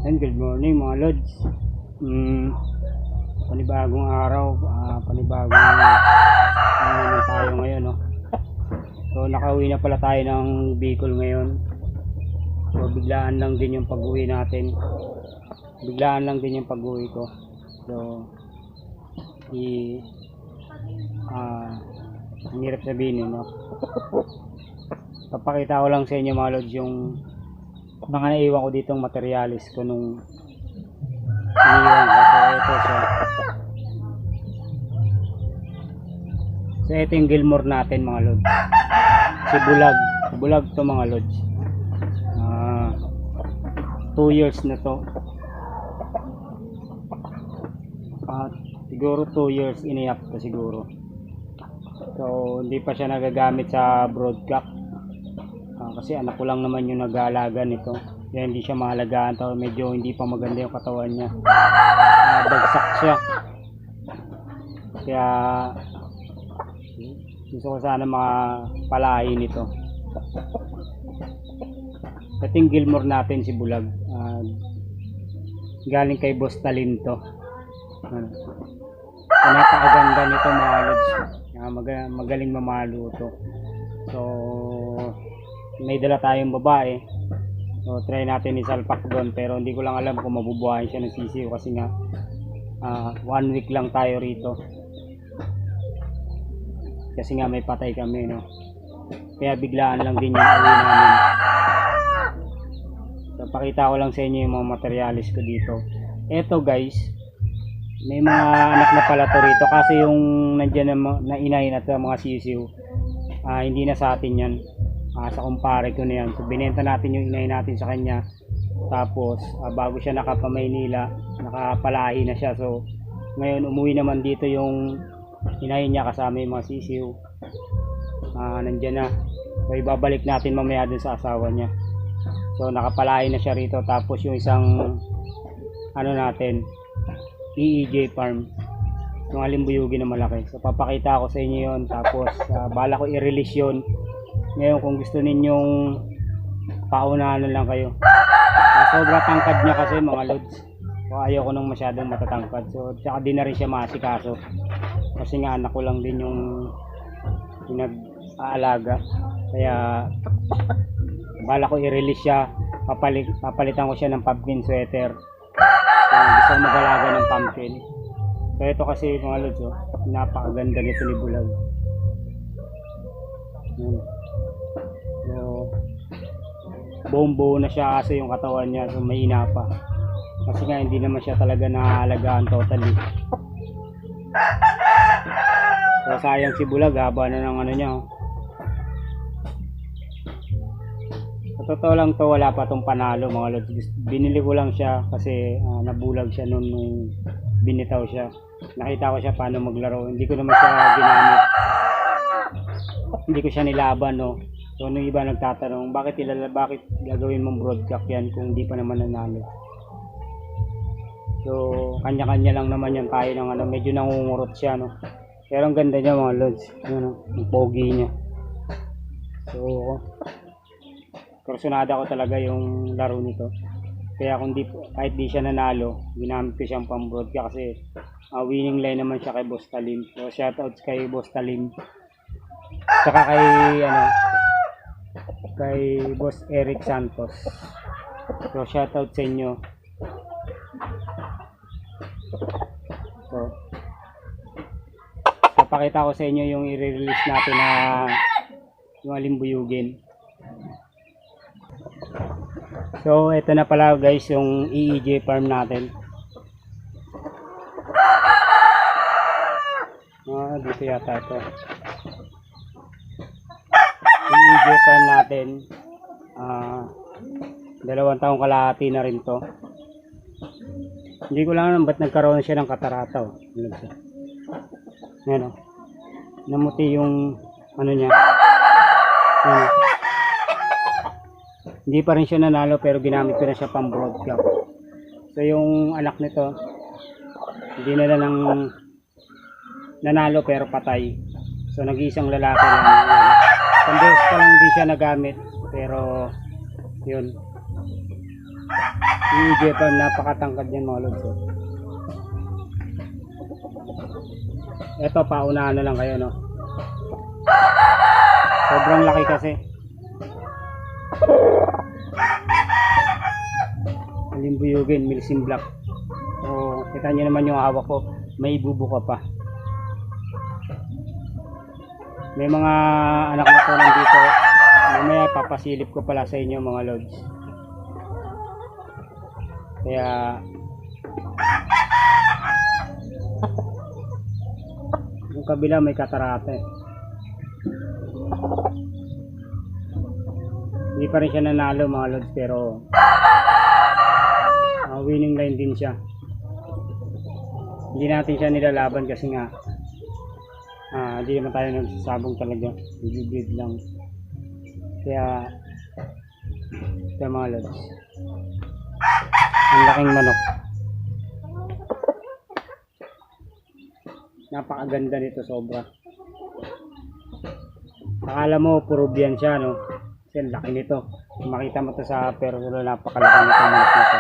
And good morning mga lods. Panibagong araw, panibagong tayo ngayon, no? So nakauwi na pala tayo ng Bicol ngayon. So biglaan lang din yung pag-uwi natin. Biglaan lang din yung pag-uwi ko. So ang hirap sabihin, no? Papakita ko lang sa inyo mga lods yung mga naiwan ko ditong materialis ko nung iniwan ko. So ito siya. So ito yung Gilmore natin mga lods. Si Bulag to mga lods. 2 years na to. Siguro 2 years iniyak to siguro. So hindi pa siya nagagamit sa broadcast. Kasi anak ko lang naman yung nag-aalaga nito. Kaya hindi siya mahalagaan to. Medyo hindi pa maganda yung katawan niya. Bagsak siya. Kaya gusto ko sana makapalahin ito. Dating Gilmore natin si Bulag. Galing kay Boss Talin to. Napakaganda nito mga lods. Magaling mamalo to. So may dala tayong babae. So try natin isalpak doon, pero hindi ko lang alam kung mabubuhayin siya ng sisiw kasi nga 1 week lang tayo rito. Kasi nga may patay kami, no. Kaya biglaan lang din yung uwi namin. So pakita ko lang sa inyo yung mga materialis ko dito. Eto guys, may mga anak na pala to rito kasi yung nandiyan na inay na to, mga sisiw, hindi na sa atin yan. Sa kumpare ko na yan. So binenta natin yung inay natin sa kanya. Tapos bago siya nakapamaynila, nakapalahi na siya. So ngayon umuwi naman dito yung inay niya kasama yung mga sisiw. Nandyan na. So ibabalik natin mamaya dun sa asawa niya. So nakapalahi na siya rito. Tapos yung isang natin, EEJ farm, yung alimbuyugi na malaki. So papakita ko sa inyo yun. Tapos bala ko i-release yun. Ngayon kung gusto ninyong paunahan lang kayo. Sobra tangkad niya kasi mga lods. So ayaw ko nang masyadong matatangkad. So tsaka di na rin siya maasikaso. Kasi nga anak ko lang din yung pinag-aalaga. Kaya bala ko i-release siya. Papalitan ko siya ng pumpkin sweater. So gusto ko mag-alaga ng pumpkin. So ito kasi mga lods, napakaganda nito ni Bulag. So buo na siya kasi yung katawan niya, so mahina pa kasi nga hindi naman siya talaga naalagaan totally. So sayang si Bulag, haba na ng niya. Sa totoo lang to, wala pa tong panalo mga lods. Binili ko lang siya kasi nabulag siya nung binitaw siya. Nakita ko siya paano maglaro, hindi ko naman siya ginamit, hindi ko siya nilaban, no. So nung iba nagtatanong, bakit gagawin mong broadcast yan kung hindi pa naman nanalo? So kanya-kanya lang naman yan tayo ng medyo nangungurot siya, no. Pero ang ganda niya mga lods, ang pogi niya. So kursunada ko talaga yung laro nito. Kaya kahit di siya nanalo, ginamit ko siyang pang broadcast kasi winning line naman siya kay Boss Talim. So shoutouts kay Boss Talim. Saka kay Boss Eric Santos. So shoutout sa inyo. So papakita ko sa inyo yung i-release natin na yung alimbuyugin. So ito na pala guys yung EEJ farm natin. Dito yata ito. EEJ farm natin, 2 taong kalahati na rin to. Hindi ko lang alam ba't nagkaroon siya ng katarata. Ayan, namuti yung niya. Hindi pa rin siya nanalo pero ginamit ko na siya pang broadcast. So yung anak nito hindi na lang nanalo pero patay. So nag-iisang lalaki lang. Isang beses pa lang di siya nagamit pero yun, Yung EJ farm, napakatangkad yan mga lods. Ito, paunahan na lang kayo, no? Sobrang laki kasi. Alimbuyugin, Milsim Black. So, kita nyo naman yung hawak ko, may ibubuka pa. May mga anak na to nandito. Mamaya papasilip ko pala sa inyo mga lods. Kaya yung kabila may katarate. Hindi pa rin siya nanalo mga lods, pero winning line din siya. Hindi natin siya nilalaban kasi nga hindi naman tayo nagsasabong talaga, bibid lang. Kaya ito mga lods, ang laking manok, napakaganda nito sobra. Akala mo puro biyan siya, no? Kasi ang laki nito, makita mo to sa personal, napakalaki nito manok nito.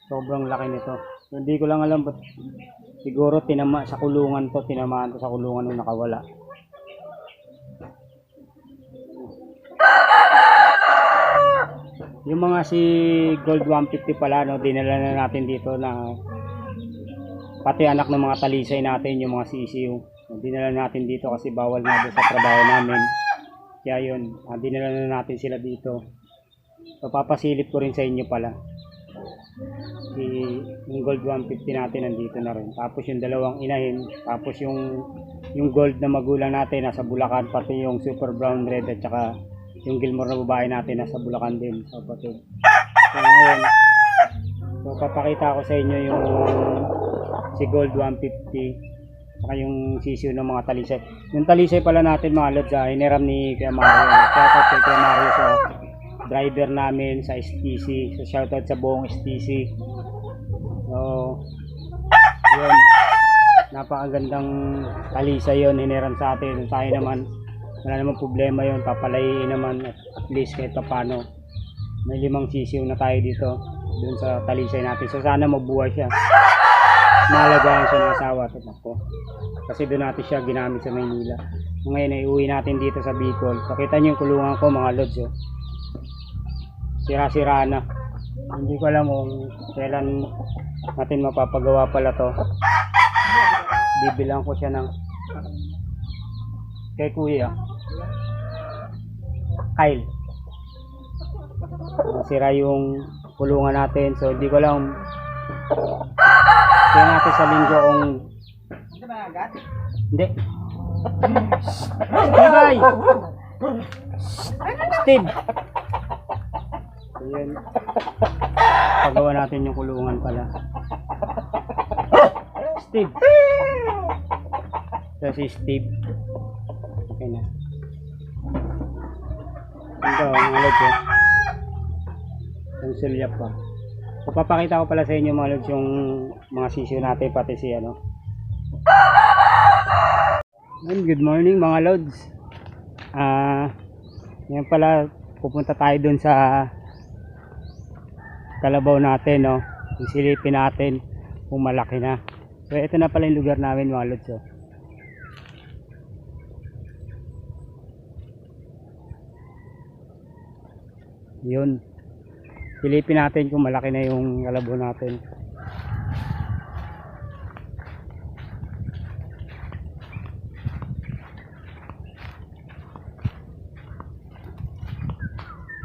Sobrang laki nito. Hindi ko lang alam ba't siguro tinamaan sa kulungan to sa kulungan nung nakawala. Yung mga si Gold 150 pala, no, dinala na natin dito na pati anak ng mga talisay natin, yung mga sisiw. Dinala natin dito kasi bawal na doon sa trabaho namin. Kaya yun, dinala na natin sila dito. So papasilip ko rin sa inyo pala. Yung Gold 150 natin nandito na rin. Tapos yung dalawang inahin, tapos yung gold na magulang natin nasa Bulacan, pati yung Super Brown Red at saka yung Gilmore na babae natin nasa Bulacan din. So pati. So ngayon, so papakita ko sa inyo yung si Gold 150 saka yung sisiw ng mga talisay. Yung talisay pala natin mga lods, hiniram ni Kuya Mario. Shoutout kay Kuya Mario sa driver namin sa STC. So shoutout sa buong STC. So yun, napakagandang talisay yun, hiniram sa atin. Tayo naman, wala namang problema yun, papalayin naman at least kahit paano. May 5 sisiw na tayo dito dun sa talisay natin. So sana mabuhay siya, malagaan siya ng asawa at ako. Kasi doon natin siya ginamit sa Maynila. Ngayon ay uwi natin dito sa Bicol. Pakita nyo yung kulungan ko mga lods. Sira-sira na. Hindi ko alam kung kailan natin mapapagawa pala to. Bibilang ko siya ng kay Kuya Kyle. Sira yung kulungan natin. So hindi ko alam kaya natin sa linggo kung hindi. Bye. Steve. Ayan. Pagawa natin yung kulungan pala. Steve. Ito si Steve. Okay na. Ito, mga lods eh. Yung sulyap pa. So, papakita ko pala sa inyo mga lods yung mga sisiyo natin, pati si ano. And good morning mga lods. Yan pala, pupunta tayo dun sa kalabaw natin, no. Isilipin natin kung malaki na. So ito na pala yung lugar namin mga lods. Yun. Silipin natin kung malaki na yung kalabaw natin.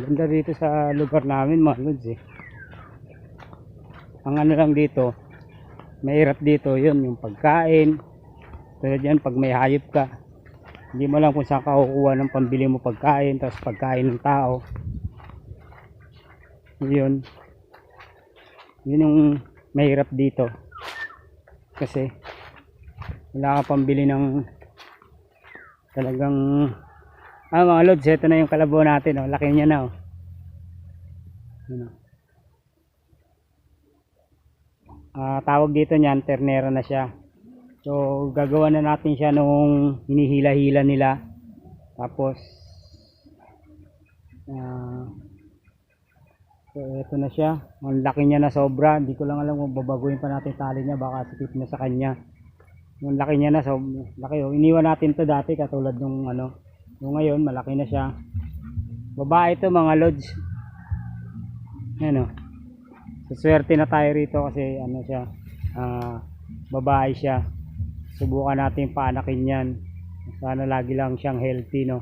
Ganda dito sa lugar namin mga lods eh. Ang ano lang dito, mahirap dito yun, yung pagkain. Tulad yan, pag may hayop ka, hindi mo lang kung saan ka kukuha ng pambili mo pagkain, tapos pagkain ng tao. Yun yung mahirap dito. Kasi wala ka pambili ng talagang mga lods, ito na yung kalabaw natin, oh. Laki niya na, oh. Tawag dito niyan, ternera na siya. So gagawa na natin siya nung hinihila-hila nila. Tapos So ito na siya. Ang laki niya na sobra. Hindi ko lang alam kung babaguhin pa natin tali niya. Baka sikip na sa kanya. Yung laki niya na laki oh. Iniwan natin to dati katulad nung ano. Yung ngayon malaki na siya. Babae ito mga lods. Yan oh. So, swerte na tayo rito kasi ano siya. Babae siya. Subukan natin paanakin yan. Sana lagi lang siyang healthy no.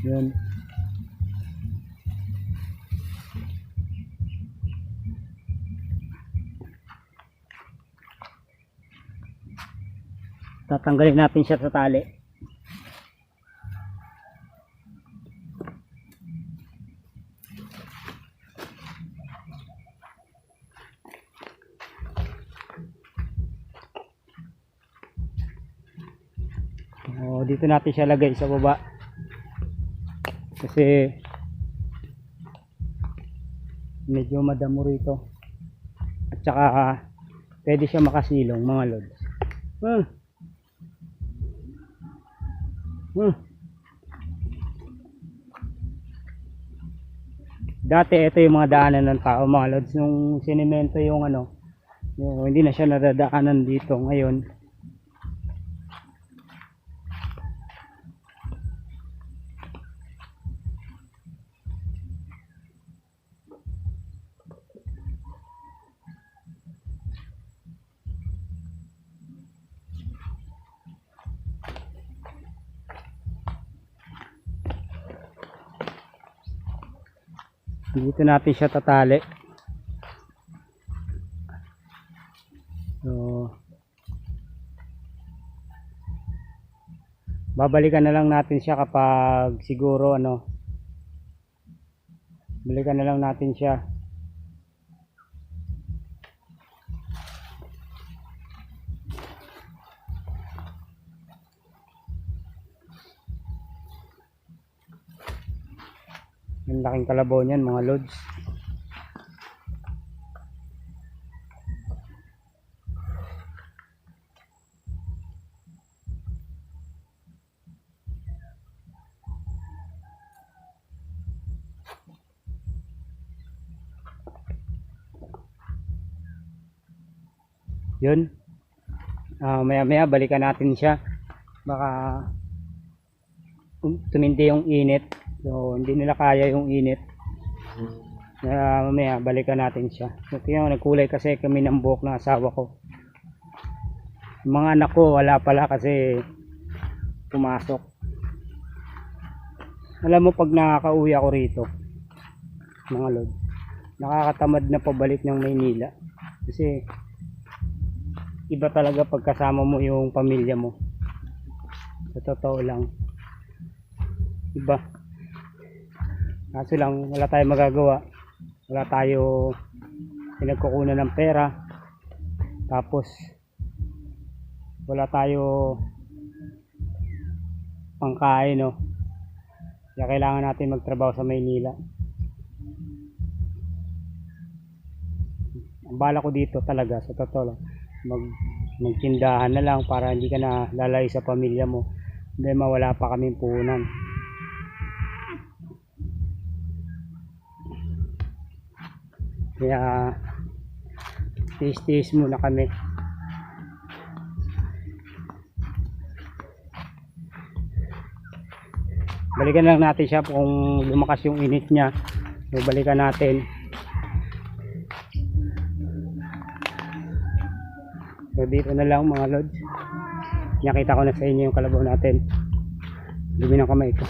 Yun. Tatanggalin natin siya sa tali. Dito natin siya lagay sa baba. Kasi medyo madamo rito. At saka pwede siya makasilong mga lods. Dati ito yung mga daanan ng tao mga lods. Nung sinemento yung ano, hindi na siya nadadaanan dito ngayon. Dito natin siya tatali. So babalikan na lang natin siya kapag siguro ano, balikan na lang natin siya. Yung laking kalabaw niyan mga lods. Yun. Maya maya balikan natin siya. Baka tumindi yung init. So hindi nila kaya yung init. Mamaya balikan natin siya. So tingnan, nagkulay kasi kami ng buhok ng asawa ko. Yung mga anak ko wala pala kasi pumasok. Alam mo pag nakakauwi ako rito mga lod, nakakatamad na pabalik ng Maynila. Kasi iba talaga pagkasama mo yung pamilya mo. Sa totoo lang. Iba. Kaso lang wala tayong magagawa. Wala tayo pinagkukunan ng pera. Tapos wala tayo pangkain no. Kaya kailangan natin magtrabaho sa Maynila. Ang bala ko dito talaga sa totoo lang, magtindahan na lang para hindi ka na lalayo sa pamilya mo. Dahil mawala pa kaming puhunan. Kaya tiis-tiis muna kami. Balikan lang natin siya kung lumakas yung init niya. So balikan natin. So dito na lang mga lods. Nakita ko na sa inyo yung kalabaw natin. Dumi ng kamay ko.